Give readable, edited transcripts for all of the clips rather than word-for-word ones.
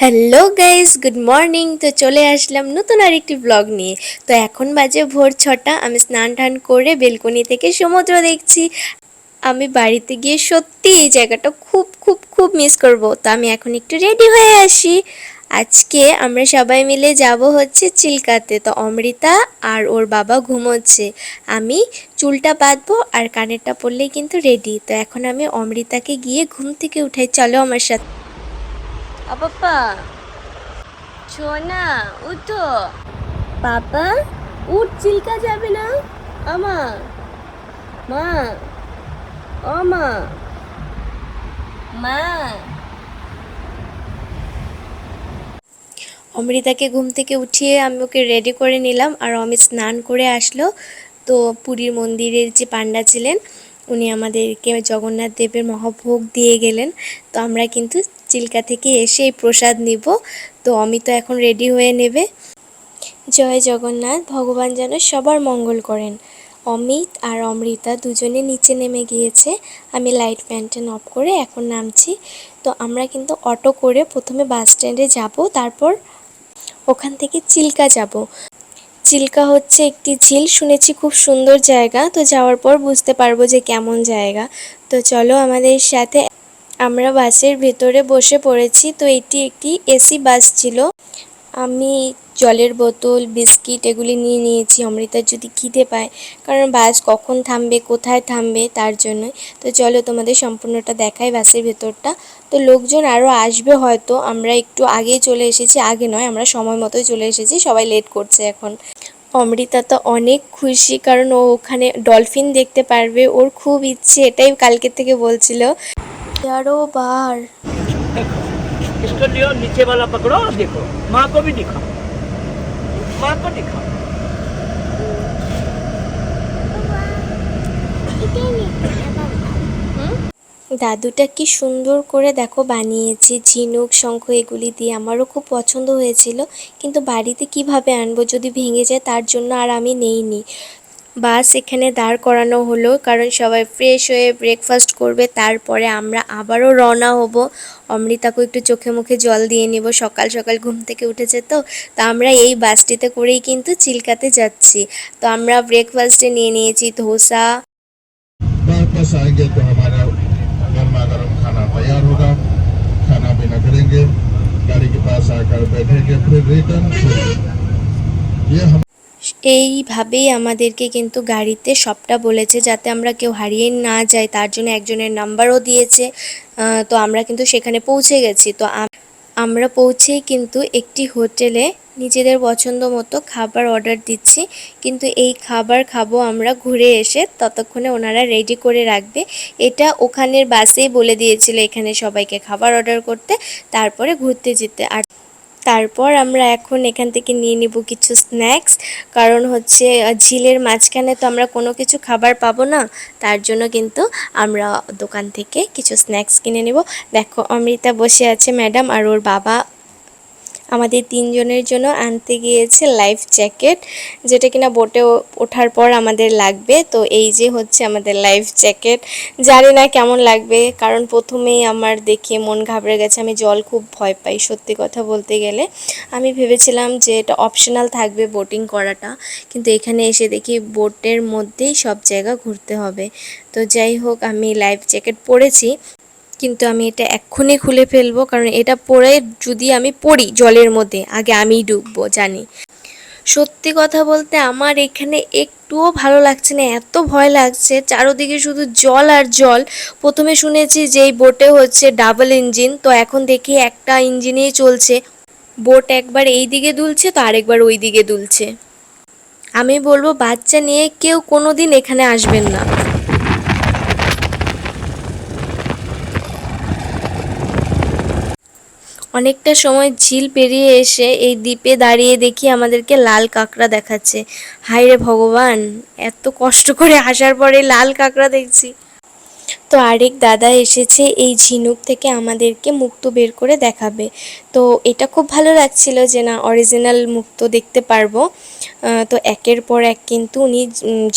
Hello guys, good morning. তো চলে আসলাম নতুন আরেকটি ব্লগ নিয়ে। তো এখন বাজে ভোর 6টা। আমি স্নান টান করে বেলকনি থেকে সমুদ্র দেখছি। আমি বাড়িতে গিয়ে সত্যি এই জায়গাটা খুব খুব খুব মিস করব। তো আমি এখন একটু রেডি হয়ে আসি। আজকে আমরা সবাই মিলে যাব হচ্ছে চিল্কাতে। তো অমৃতা আর ওর বাবা ঘুমোচ্ছে। আমি চুলটা বাঁধবো আর কানেরটা পরলেই কিন্তু রেডি। তো এখন আমি অমৃতাকে গিয়ে ঘুম থেকে উঠাই, চলো আমার সাথে। পাপা, সোনা উঠো। পাপা উঠ, চিল্কা যাবে না। আমা, মা, ও মা, মা। অমৃতাকে ঘুম থেকে উঠিয়ে আমি ওকে রেডি করে নিলাম আর অমিত স্নান করে আসলো। তো পুরীর মন্দিরের যে পান্ডা ছিলেন উনি আমাদেরকে জগন্নাথ দেবের মহাভোগ দিয়ে গেলেন। তো আমরা কিন্তু চিল্কা থেকে এসে এই প্রসাদ নিব। তো অমিত এখন রেডি হয়ে নেবে। জয় জগন্নাথ, ভগবান যেন সবার মঙ্গল করেন। অমিত আর অমৃতা দুজনে নিচে নেমে গিয়েছে। আমি লাইট ফ্যান অফ করে এখন নামছি। তো আমরা কিন্তু অটো করে প্রথমে বাস স্ট্যান্ডে যাব, তারপর ওখান থেকে চিল্কা যাব। চিল্কা হচ্ছে একটি ঝিল, শুনেছি খুব সুন্দর জায়গা। তো যাওয়ার পর বুঝতে পারবো যে কেমন জায়গা। তো চলো আমাদের সাথে। আমরা বাসের ভেতরে বসে পড়েছি। তো এটি একটি এসি বাস ছিল। আমি জলের বোতল, বিস্কিট এগুলি নিয়ে নিয়েছি অমৃতার যদি খিদে পায়, কারণ বাস কখন থামবে, কোথায় থামবে তার জন্যই। তো চলো তোমাদের সম্পূর্ণটা দেখাই বাসের ভেতরটা। তো লোকজন আরও আসবে হয়তো, আমরা একটু আগেই চলে এসেছি। আগে নয়, আমরা সময় মতোই চলে এসেছি, সবাই লেট করছে এখন। অমৃতা তো অনেক খুশি, কারণ ও ওখানে ডলফিন দেখতে পারবে। ওর খুব ইচ্ছে, এটাই কালকে থেকে বলছিল। আরও বার देखो, इसको लियो, नीचे वाला पकड़ो और देखो, माँ को भी दिखाओ, माँ को दिखाओ। দাদুটা কি সুন্দর করে দেখো বানিয়েছি, ঝিনুক শঙ্খ এগুলি দিয়ে। আমারও খুব পছন্দ হয়েছিল, কিন্তু বাড়িতে কিভাবে আনবো যদি ভেঙে যায়, তার জন্য আর আমি নেইনি। বাস এখানে দাঁড় করানো হলো, কারণ সবাই ফ্রেশ হয়ে ব্রেকফাস্ট করবে, তারপরে আমরা আবারও রওনা হব। অমৃতাকে একটু চোখে মুখে জল দিয়ে নিব, সকাল সকাল ঘুম থেকে উঠেছে। তো আমরা এই বাসটিতে করেই কিন্তু চিল্কাতে যাচ্ছি। তো আমরা ব্রেকফাস্টে নিয়ে নিয়েছি ধোসা। वापस आएंगे तो हमारा गर्मा गर्म खाना तैयार होगा, खाना पीना करेंगे, गाड़ी के पास आकर बैठेंगे, फिर रिटर्न। ये हम এইভাবেই আমাদেরকে কিন্তু গাড়িতে সবটা বলেছে, যাতে আমরা কেউ হারিয়ে না যাই, তার জন্য একজনের নাম্বারও দিয়েছে। তো আমরা কিন্তু সেখানে পৌঁছে গেছি। তো আমরা পৌঁছেই কিন্তু একটি হোটেলে নিজেদের পছন্দ মতো খাবার অর্ডার দিচ্ছি। কিন্তু এই খাবার খাবো আমরা ঘুরে এসে, ততক্ষণে ওনারা রেডি করে রাখবে। এটা ওখানের বাসেই বলে দিয়েছিল এখানে সবাইকে খাবার অর্ডার করতে, তারপরে ঘুরতে যেতে। আর তারপর আমরা এখন এখান থেকে নিয়ে নিব কিছু স্ন্যাক্স, কারণ হচ্ছে ঝিলের মাঝখানে তো আমরা কোনো কিছু খাবার পাবো না, তার জন্য কিন্তু আমরা দোকান থেকে কিছু স্ন্যাক্স কিনে নেব। দেখো অমৃতা বসে আছে, ম্যাডাম আর ওর বাবা আমাদের তিনজনের জন্য আনতে গিয়েছে লাইফ জ্যাকেট, যেটা কিনা বোটে ওঠার পর আমাদের লাগবে। তো এই যে হচ্ছে আমাদের লাইফ জ্যাকেট। জানি না কেমন লাগবে, কারণ প্রথমেই আমার দেখে মন ঘাবড়ে গেছে। আমি জল খুব ভয় পাই, সত্যি কথা বলতে গেলে। আমি ভেবেছিলাম যে এটা অপশনাল থাকবে বোটিং করাটা, কিন্তু এখানে এসে দেখি বোটের মধ্যেই সব জায়গা ঘুরতে হবে। তো যাই হোক, আমি লাইফ জ্যাকেট পরেছি, কিন্তু আমি এটা এক্ষুনি খুলে ফেলবো, কারণ এটা পরে যদি আমি পড়ি জলের মধ্যে, আগে আমিই ডুববো জানি। সত্যি কথা বলতে আমার এখানে একটুও ভালো লাগছে না, এত ভয় লাগছে, চারোদিকে শুধু জল আর জল। প্রথমে শুনেছি যে এই বোটে হচ্ছে ডাবল ইঞ্জিন, তো এখন দেখি একটা ইঞ্জিনেই চলছে। বোট একবার এই দিকে দুলছে তো আরেকবার ওই দিকে দুলছে। আমি বলবো বাচ্চা নিয়ে কেউ কোনোদিন এখানে আসবেন না। অনেকটা সময় ঝিল পেরিয়ে এসে এই দ্বীপে দাঁড়িয়ে দেখি আমাদেরকে লাল কাঁকড়া দেখাচ্ছে। হায় রে ভগবান, এত কষ্ট করে আসার পরে লাল কাঁকড়া দেখছি। তো আরেক দাদা এসেছে এই ঝিনুক থেকে আমাদেরকে মুক্তো বের করে দেখাবে। তো এটা খুব ভালো লাগছিল যে না, অরিজিনাল মুক্তো দেখতে পারবো। তো একের পর এক কিন্তু উনি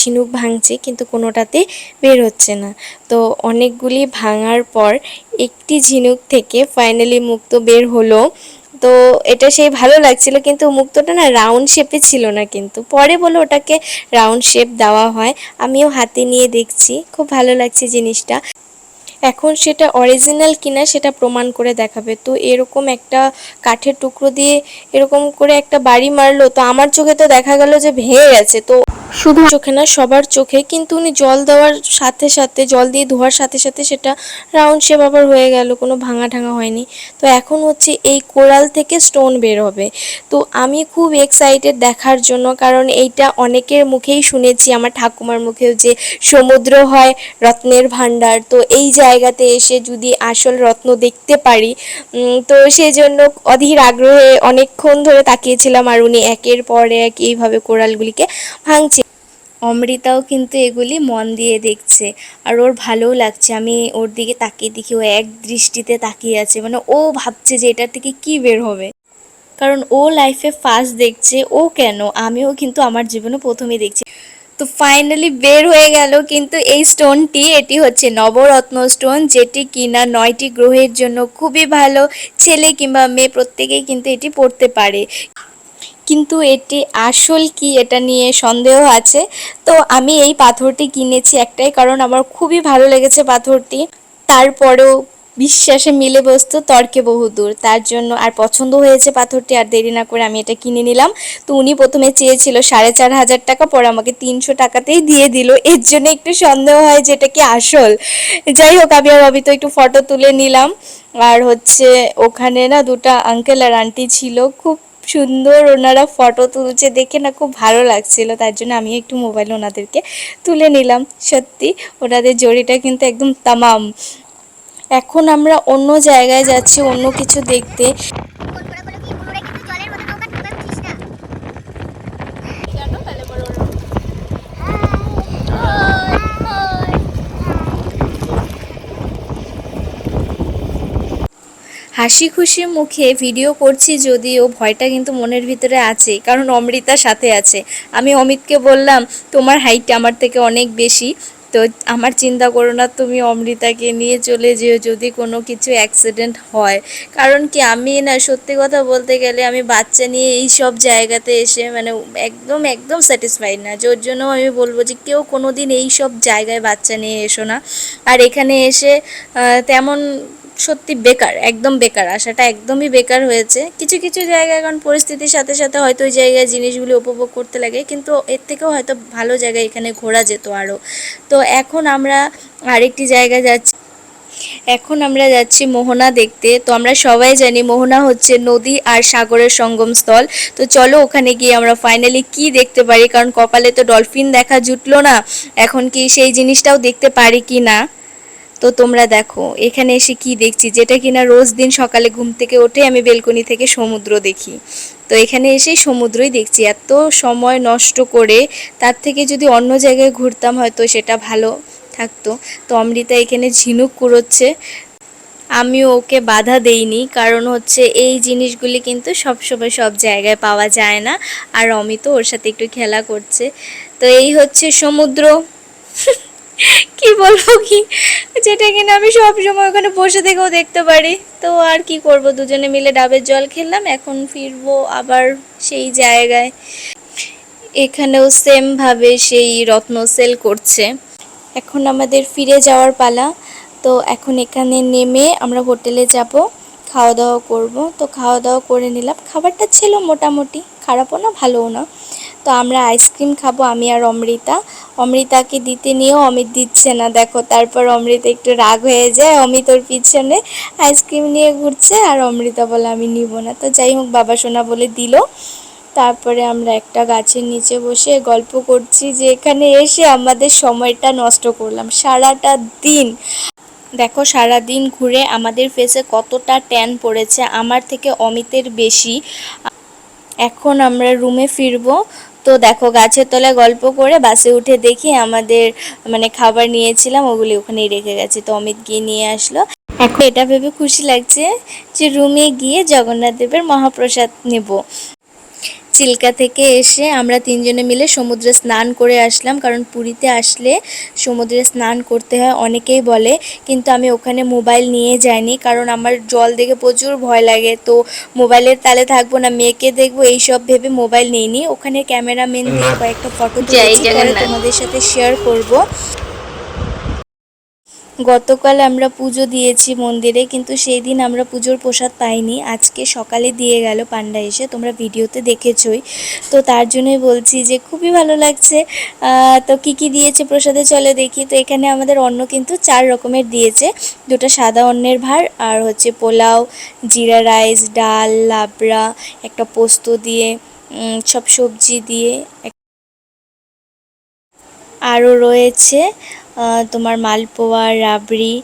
ঝিনুক ভাঙছে, কিন্তু কোনোটাতে বের হচ্ছে না। তো অনেকগুলি ভাঙার পর একটি ঝিনুক থেকে ফাইনালি মুক্তো বের হলো। তো তো এটা সেই ভালো লাগছিল, কিন্তু মুক্তোটা না রাউন্ড শেপে ছিল না, কিন্তু পরে বলে ওটাকে রাউন্ড শেপ দেওয়া হয়। আমিও হাতে নিয়ে দেখছি, খুব ভালো লাগছে জিনিসটা। এখন সেটা অরিজিনাল কিনা সেটা প্রমাণ করে দেখাবে। তো এরকম একটা কাঠের টুকরো দিয়ে এরকম করে একটা বাড়ি মারলো, তো আমার চোখে তো দেখা গেল যে ভেঙে গেছে। তো শুধু চোখে না, সবার চোখে, কিন্তু উনি জল দেওয়ার সাথে সাথে, জল দিয়ে ধোয়ার সাথে সাথে সেটা রাউন্ড শেপ আবার হয়ে গেল, কোনো ভাঙা ঠাঙা হয়নি। তো এখন হচ্ছে এই কোরাল থেকে স্টোন বের হবে। তো আমি খুব এক্সাইটেড দেখার জন্য, কারণ এইটা অনেকের মুখেই শুনেছি, আমার ঠাকুমার মুখেও, যে সমুদ্র হয় রত্নের ভাণ্ডার। তো এই জায়গাতে এসে যদি আসল রত্ন দেখতে পারি, তো সেই জন্য অধীর আগ্রহে অনেকক্ষণ ধরে তাকিয়েছিলাম, আর উনি একের পর এক এইভাবে কোরালগুলিকে ভাঙছে। অমৃতাও কিন্তু এগুলি মন দিয়ে দেখছে, আর ওর ভালোও লাগছে। আমি ওর দিকে তাকিয়ে দেখি ও এক দৃষ্টিতে তাকিয়ে আছে, মানে ও ভাবছে যে এটার থেকে কি বের হবে, কারণ ও লাইফে ফার্স্ট দেখছে। ও কেন, আমিও কিন্তু আমার জীবনে প্রথমেই দেখছি। তো ফাইনালি বের হয়ে গেল কিন্তু এই স্টোনটি, এটি হচ্ছে নবরত্ন স্টোন, যেটি কিনা 9টি গ্রহের জন্য খুবই ভালো। ছেলে কিংবা মেয়ে প্রত্যেকেই কিন্তু এটি পড়তে পারে, কিন্তু এটি আসল কি এটা নিয়ে সন্দেহ আছে। তো আমি এই পাথরটি কিনেছি একটাই কারণ, আমার খুবই ভালো লেগেছে পাথরটি। তারপরেও বিশ্বাসে মিলে বস্তু তর্কে বহুদূর, তার জন্য আর পছন্দ হয়েছে পাথরটি, আর দেরি না করে আমি এটা কিনে নিলাম। তো উনি প্রথমে চেয়েছিল 4,500 টাকা, পরে আমাকে 300 টাকাতেই দিয়ে দিল। এর জন্য একটু সন্দেহ হয় যে এটা কি আসল। যাই হোক, আমি আর অবি তো একটু ফটো তুলে নিলাম। আর হচ্ছে ওখানে না দুটো আঙ্কেল আর আন্টি ছিল, খুব সুন্দর ওনারা ফটো তুলছে, দেখে না খুব ভালো লাগছিল, তার জন্য আমি একটু মোবাইলে ওনাদেরকে তুলে নিলাম। সত্যি ওনাদের জড়িটা কিন্তু একদম তামাম। এখন আমরা অন্য জায়গায় যাচ্ছি, অন্য কিছু দেখতে। হাসি খুশি মুখে ভিডিও করছি, যদিও ভয়টা কিন্তু মনের ভিতরে আছে, কারণ অমৃতার সাথে আছে। আমি অমিতকে বললাম, তোমার হাইট আমার থেকে অনেক বেশি, তো আমার চিন্তা করো না, তুমি অমৃতাকে নিয়ে চলে যেও যদি কোনো কিছু অ্যাক্সিডেন্ট হয়। কারণ কি, আমি না সত্যি কথা বলতে গেলে আমি বাচ্চা নিয়ে এই সব জায়গাতে এসে মানে একদম একদম স্যাটিসফাইড না, যার জন্য আমি বলবো যে কেউ কোনো দিন এই সব জায়গায় বাচ্চা নিয়ে এসো না। আর এখানে এসে তেমন সত্যি বেকার, একদম বেকার, আসাটা একদমই বেকার হয়েছে। কিছু কিছু জায়গায় কারণ পরিস্থিতির সাথে সাথে হয়তো ওই জায়গায় জিনিসগুলি উপভোগ করতে লাগে, কিন্তু এর থেকেও হয়তো ভালো জায়গায় এখানে ঘোরা যেত আরও। তো এখন আমরা আরেকটি জায়গায় যাচ্ছি। এখন আমরা যাচ্ছি মোহনা দেখতে। তো আমরা সবাই জানি মোহনা হচ্ছে নদী আর সাগরের সঙ্গমস্থল। তো চলো ওখানে গিয়ে আমরা ফাইনালি কি দেখতে পারি, কারণ কপালে তো ডলফিন দেখা জুটলো না, এখন কি সেই জিনিসটাও দেখতে পারি কি না। তো তোমরা দেখো এখানে এসে কি দেখছি, যেটা কিনা রোজ দিন সকালে ঘুম থেকে উঠে আমি বেলকনি থেকে সমুদ্র দেখি। তো এখানে এসেই সমুদ্রই দেখছি, এত সময় নষ্ট করে তার থেকে যদি অন্য জায়গায় ঘুরতাম হয়তো সেটা ভালো থাকতো। তো অমৃতা এখানে ঝিনুক কুড়োচ্ছে, আমিও ওকে বাধা দেইনি, কারণ হচ্ছে এই জিনিসগুলি কিন্তু সবসময় সব জায়গায় পাওয়া যায় না। আর অমিত ওর সাথে একটু খেলা করছে। তো এই হচ্ছে সমুদ্র। কি বলবো কি, যেটা কিনা আমি সব সময় ওখানে বসে থেকেও দেখতে পারি। তো আর কি করব, দুজনে মিলে ডাবের জল খেলাম, এখন ফিরবো আবার সেই জায়গায়। এখানেও সেম ভাবে সেই রত্ন সেল করছে। এখন আমাদের ফিরে যাওয়ার পালা। তো এখন এখানে নেমে আমরা হোটেলে যাব, খাওয়া দাওয়া করব। তো খাওয়া দাওয়া করে নিলাম, খাবারটা ছিল মোটামুটি, খারাপও না ভালোও না। তো আমরা আইসক্রিম খাবো আমি আর অমৃতা। অমৃতাকে দিতে নিয়েও অমিত দিচ্ছে না, দেখো। তারপর অমৃতা একটু রাগ হয়ে যায়, অমিত ওর পিছনে আইসক্রিম নিয়ে ঘুরছে, আর অমৃতা বলে আমি নিব না। তো যাই হোক, বাবা সোনা বলে দিল। তারপরে আমরা একটা গাছের নিচে বসে গল্প করছি, যে এখানে এসে আমাদের সময়টা নষ্ট করলাম সারাটা দিন। দেখো সারা দিন ঘুরে আমাদের ফেসে কতটা ট্যান পড়েছে, আমার থেকে অমিতের বেশি। এখন আমরা রুমে ফিরবো। তো দেখো গাছের তলায় গল্প করে বাসে উঠে দেখি আমাদের মানে খাবার নিয়েছিলাম ওগুলি ওখানেই রেখে গেছে। তো অমিত গিয়ে নিয়ে আসলো। এখন এটা ভেবে খুশি লাগছে যে রুমে গিয়ে জগন্নাথ দেবের মহাপ্রসাদ নেব। চিল্কা থেকে এসে আমরা তিনজনে মিলে সমুদ্রে স্নান করে আসলাম, কারণ পুরীতে আসলে সমুদ্রে স্নান করতে হয় অনেকেই বলে, কিন্তু আমি ওখানে মোবাইল নিয়ে যাইনি, কারণ আমার জল দেখে প্রচুর ভয় লাগে। তো মোবাইলের তালে থাকবো না, মেয়েকে দেখবো এইসব ভেবে মোবাইল নিইনি। ওখানে ক্যামেরাম্যান দিয়ে কয়েকটা ফটো তুলেছি, পরে তোমাদের সাথে শেয়ার করব। গতকাল আমরা পুজো দিয়েছি মন্দিরে, কিন্তু সেই দিন আমরা পুজোর প্রসাদ পাইনি, আজকে সকালে দিয়ে গেল পান্ডা এসে, তোমরা ভিডিওতে দেখেছই। তো তার জন্যই বলছি যে খুবই ভালো লাগছে। তো কি কি দিয়েছে প্রসাদে চলে দেখি। তো এখানে আমাদের অন্ন কিন্তু 4 রকমের দিয়েছে, দুটো সাদা অন্নের ভার, আর হচ্ছে পোলাও, জিরা রাইস, ডাল, লাবড়া, একটা পোস্ত দিয়ে, সব সবজি দিয়ে, আরও রয়েছে তোমার মালপোয়া, রাবড়ি,